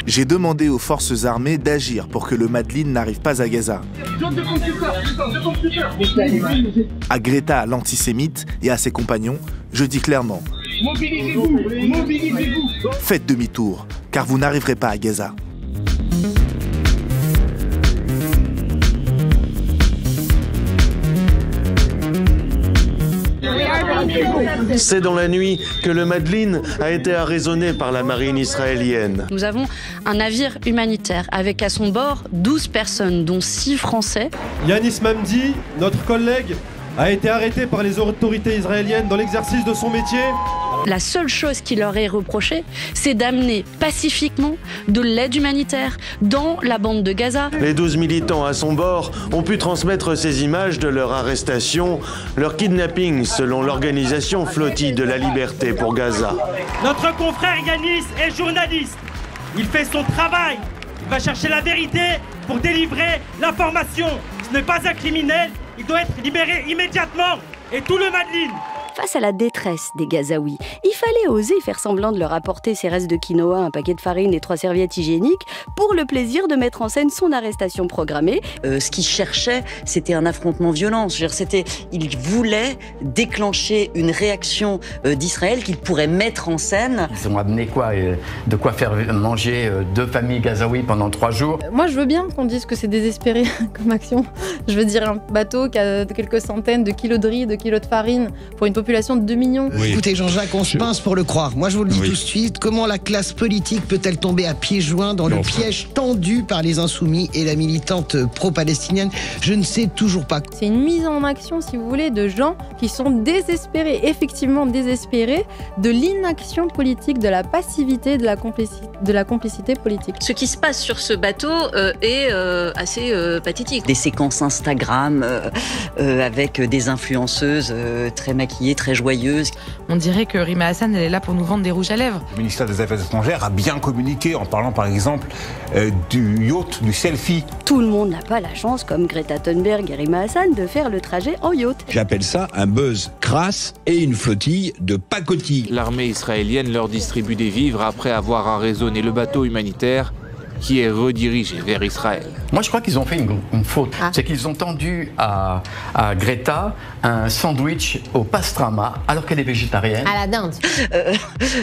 J'ai demandé aux forces armées d'agir pour que le Madlin n'arrive pas à Gaza. À Greta, l'antisémite, et à ses compagnons, je dis clairement: mobilisez-vous, mobilisez-vous. Faites demi-tour, car vous n'arriverez pas à Gaza. C'est dans la nuit que le Madlin a été arraisonné par la marine israélienne. Nous avons un navire humanitaire avec à son bord 12 personnes, dont 6 Français. Yanis Mamdi, notre collègue, a été arrêté par les autorités israéliennes dans l'exercice de son métier. La seule chose qui leur est reprochée, c'est d'amener pacifiquement de l'aide humanitaire dans la bande de Gaza. Les 12 militants à son bord ont pu transmettre ces images de leur arrestation, leur kidnapping selon l'organisation Flottille de la Liberté pour Gaza. Notre confrère Yanis est journaliste. Il fait son travail. Il va chercher la vérité pour délivrer l'information. Ce n'est pas un criminel. Il doit être libéré immédiatement. Et tout le Madlin. Face à la détresse des Gazaouis, il fallait oser faire semblant de leur apporter ses restes de quinoa, un paquet de farine et 3 serviettes hygiéniques pour le plaisir de mettre en scène son arrestation programmée. Ce qu'ils cherchaient, c'était un affrontement violent. Ils voulaient déclencher une réaction d'Israël qu'ils pourraient mettre en scène. Ils ont amené quoi de quoi faire manger 2 familles gazaouis pendant 3 jours. Moi, je veux bien qu'on dise que c'est désespéré comme action. Je veux dire, un bateau qui a quelques centaines de kilos de riz, de kilos de farine pour une population de 2 millions. Oui. Écoutez Jean-Jacques, on se pince pour le croire. Moi je vous le dis tout de suite, comment la classe politique peut-elle tomber à pieds joints dans le piège tendu par les insoumis et la militante pro-palestinienne? Je ne sais toujours pas. C'est une mise en action, si vous voulez, de gens qui sont désespérés, effectivement désespérés de l'inaction politique, de la passivité, de la complicité politique. Ce qui se passe sur ce bateau est assez pathétique. Des séquences Instagram avec des influenceuses très maquillées, très joyeuse. On dirait que Rima Hassan, elle est là pour nous vendre des rouges à lèvres. Le ministère des Affaires étrangères a bien communiqué en parlant par exemple du yacht, du selfie. Tout le monde n'a pas la chance, comme Greta Thunberg et Rima Hassan, de faire le trajet en yacht. J'appelle ça un buzz crasse et une flottille de pacotilles. L'armée israélienne leur distribue des vivres après avoir arraisonné le bateau humanitaire qui est redirigé vers Israël. Moi, je crois qu'ils ont fait une faute. C'est qu'ils ont tendu à Greta un sandwich au pastrama alors qu'elle est végétarienne. À la dinde.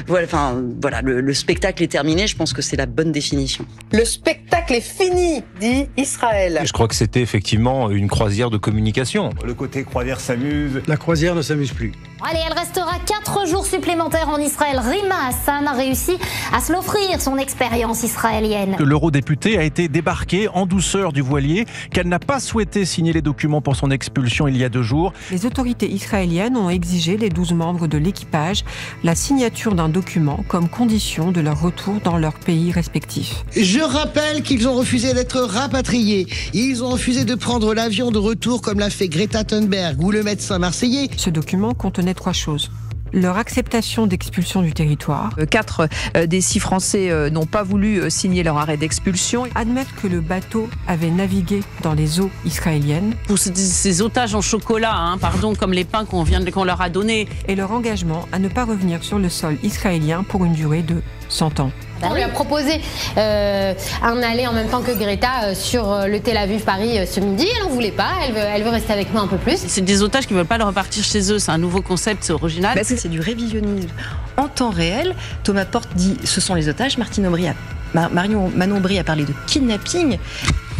Voilà, le spectacle est terminé. Je pense que c'est la bonne définition. Le spectacle est fini, dit Israël. Je crois que c'était effectivement une croisière de communication. Le côté croisière s'amuse. La croisière ne s'amuse plus. Allez, elle restera 4 jours supplémentaires en Israël. Rima Hassan a réussi à se l'offrir, son expérience israélienne. L'eurodéputée a été débarquée en douceur du voilier, qu'elle n'a pas souhaité signer les documents pour son expulsion il y a 2 jours. Les autorités israéliennes ont exigé des 12 membres de l'équipage la signature d'un document comme condition de leur retour dans leur pays respectif. Je rappelle qu'ils ont refusé d'être rapatriés. Ils ont refusé de prendre l'avion de retour comme l'a fait Greta Thunberg ou le médecin marseillais. Ce document contenait 3 choses. Leur acceptation d'expulsion du territoire. 4 des 6 Français n'ont pas voulu signer leur arrêt d'expulsion. Admettre que le bateau avait navigué dans les eaux israéliennes. Pour ces otages en chocolat, comme les pains qu'on leur a donnés. Et leur engagement à ne pas revenir sur le sol israélien pour une durée de 100 ans. On lui a proposé un aller en même temps que Greta sur le Tel Aviv-Paris ce midi. Elle n'en voulait pas, elle veut rester avec nous un peu plus. C'est des otages qui ne veulent pas repartir chez eux. C'est un nouveau concept, c'est original. C'est du révisionnisme en temps réel. Thomas Porte dit ce sont les otages. Manon Aubry a parlé de kidnapping.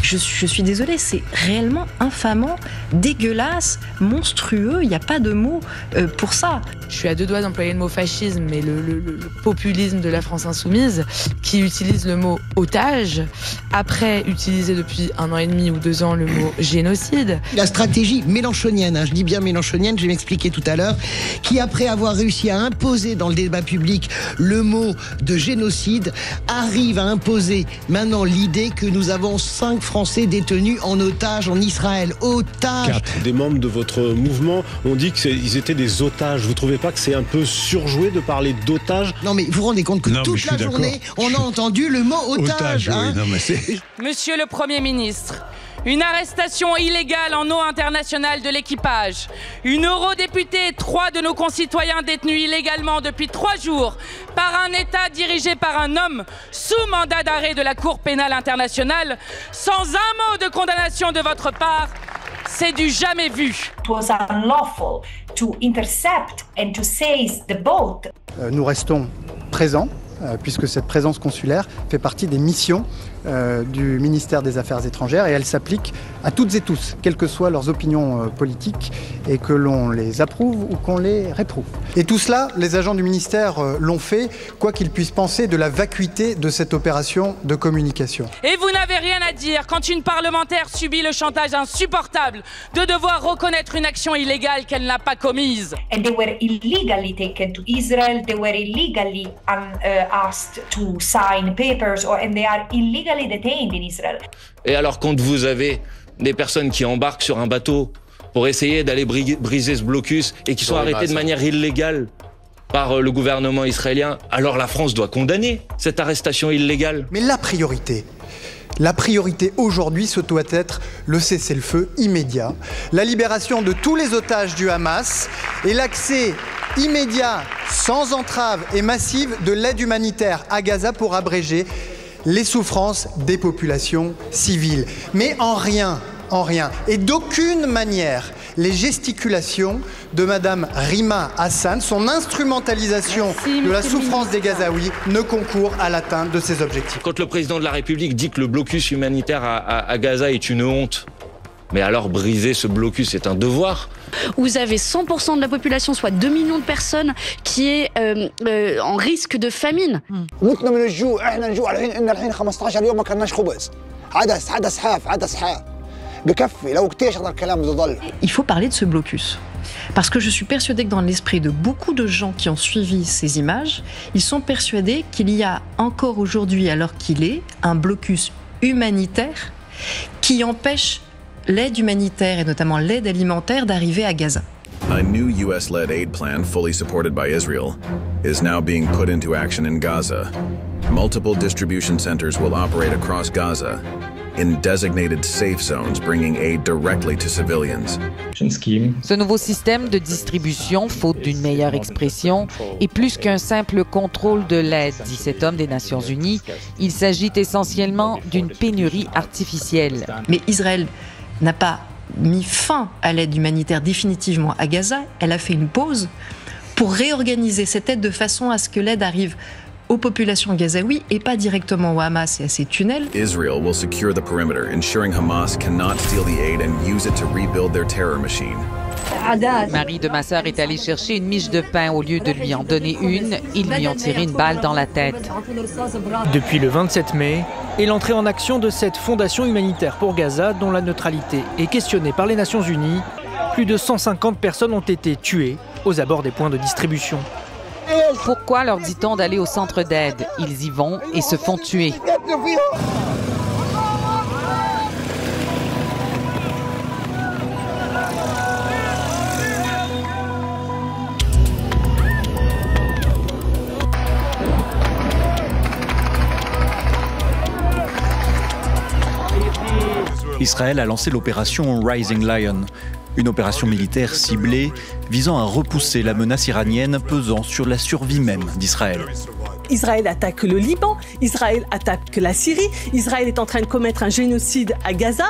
Je suis désolée, c'est réellement infamant, dégueulasse, monstrueux, il n'y a pas de mots pour ça. Je suis à 2 doigts d'employer le mot fascisme, mais le populisme de la France insoumise, qui utilise le mot otage, après utiliser depuis 1 an et demi ou 2 ans le mot génocide. La stratégie mélenchonienne, je dis bien mélenchonienne, je vais m'expliquer tout à l'heure, qui après avoir réussi à imposer dans le débat public le mot de génocide, arrive à imposer maintenant l'idée que nous avons 5 Français détenus en otage en Israël. Otages. 4 des membres de votre mouvement ont dit qu'ils étaient des otages. Vous trouvez pas que c'est un peu surjoué de parler d'otages? Non mais vous vous rendez compte que toute la journée, on a entendu le mot otage. Otage, oui, non, mais Monsieur le Premier ministre, Une arrestation illégale en eau internationale de l'équipage. Une eurodéputée et 3 de nos concitoyens détenus illégalement depuis 3 jours par un État dirigé par un homme sous mandat d'arrêt de la Cour pénale internationale, sans un mot de condamnation de votre part. C'est du jamais vu. It was unlawful to intercept and to seize the boat. Nous restons présents, puisque cette présence consulaire fait partie des missions du ministère des Affaires étrangères et elle s'applique à toutes et tous, quelles que soient leurs opinions politiques et que l'on les approuve ou qu'on les réprouve. Et tout cela, les agents du ministère l'ont fait, quoi qu'ils puissent penser de la vacuité de cette opération de communication. Et vous n'avez rien à dire quand une parlementaire subit le chantage insupportable de devoir reconnaître une action illégale qu'elle n'a pas commise. And they were illegally taken to Israel, they were illegally asked to sign papers, and they are illegally detained in Israel. Et alors quand vous avez des personnes qui embarquent sur un bateau pour essayer d'aller briser ce blocus et qui sont arrêtées de manière illégale par le gouvernement israélien, alors la France doit condamner cette arrestation illégale. Mais la priorité aujourd'hui, ce doit être le cessez-le-feu immédiat, la libération de tous les otages du Hamas et l'accès immédiat, sans entrave et massive de l'aide humanitaire à Gaza pour abréger les souffrances des populations civiles. Mais en rien et d'aucune manière, les gesticulations de Madame Rima Hassan, son instrumentalisation de la souffrance des Gazaouis ne concourent à l'atteinte de ces objectifs. Quand le président de la République dit que le blocus humanitaire à Gaza est une honte, mais alors briser ce blocus est un devoir. Vous avez 100% de la population, soit 2 millions de personnes, qui est en risque de famine. Il faut parler de ce blocus. Parce que je suis persuadée que dans l'esprit de beaucoup de gens qui ont suivi ces images, ils sont persuadés qu'il y a encore aujourd'hui, alors qu'il est, un blocus humanitaire qui empêche l'aide humanitaire et notamment l'aide alimentaire d'arriver à Gaza. A new US-led aid plan fully supported by Israel is now being put into action in Gaza. Multiple distribution centers will operate across Gaza in designated safe zones, bringing aid directly to civilians. Ce nouveau système de distribution, faute d'une meilleure expression, est plus qu'un simple contrôle de l'aide, dit cet homme des Nations Unies. Il s'agit essentiellement d'une pénurie artificielle. Mais Israël n'a pas mis fin à l'aide humanitaire définitivement à Gaza. Elle a fait une pause pour réorganiser cette aide de façon à ce que l'aide arrive aux populations gazaouis et pas directement au Hamas et à ses tunnels. Israel will secure the perimeter, ensuring Hamas cannot steal the aid and use it to rebuild their terror machine. Marie de ma sœur est allée chercher une miche de pain. Au lieu de lui en donner une, ils lui ont tiré une balle dans la tête. Depuis le 27 mai et l'entrée en action de cette fondation humanitaire pour Gaza, dont la neutralité est questionnée par les Nations Unies, plus de 150 personnes ont été tuées aux abords des points de distribution. Pourquoi leur dit-on d'aller au centre d'aide? Ils y vont et se font tuer. Israël a lancé l'opération Rising Lion, une opération militaire ciblée visant à repousser la menace iranienne pesant sur la survie même d'Israël. Israël attaque le Liban, Israël attaque la Syrie, Israël est en train de commettre un génocide à Gaza.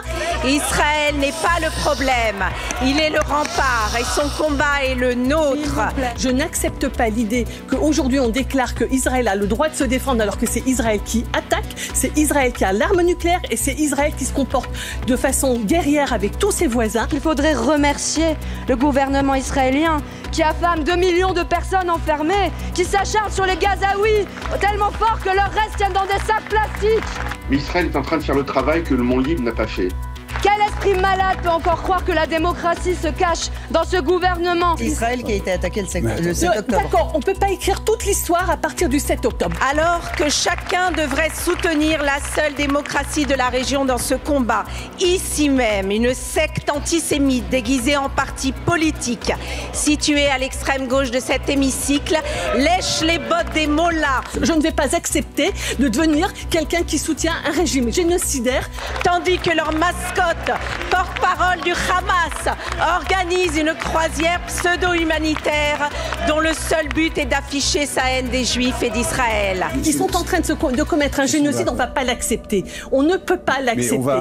Israël n'est pas le problème, il est le rempart et son combat est le nôtre. Je n'accepte pas l'idée qu'aujourd'hui on déclare qu'Israël a le droit de se défendre alors que c'est Israël qui attaque, c'est Israël qui a l'arme nucléaire et c'est Israël qui se comporte de façon guerrière avec tous ses voisins. Il faudrait remercier le gouvernement israélien qui affame 2 millions de personnes enfermées, qui s'acharne sur les Gazaouis tellement fort que leurs restes tiennent dans des sacs plastiques. Mais Israël est en train de faire le travail que le monde libre n'a pas fait. Quel esprit malade peut encore croire que la démocratie se cache dans ce gouvernement? Israël qui a été attaqué le 7 octobre. D'accord, on ne peut pas écrire toute l'histoire à partir du 7 octobre. Alors que chacun devrait soutenir la seule démocratie de la région dans ce combat. Ici même, une secte antisémite déguisée en parti politique, située à l'extrême gauche de cet hémicycle, lèche les bottes des mollahs. Je ne vais pas accepter de devenir quelqu'un qui soutient un régime génocidaire. Tandis que leur mascotte Shalot, porte-parole du Hamas, organise une croisière pseudo-humanitaire dont le seul but est d'afficher sa haine des Juifs et d'Israël. Ils sont en train de commettre un génocide, on ne va pas l'accepter. On ne peut pas l'accepter.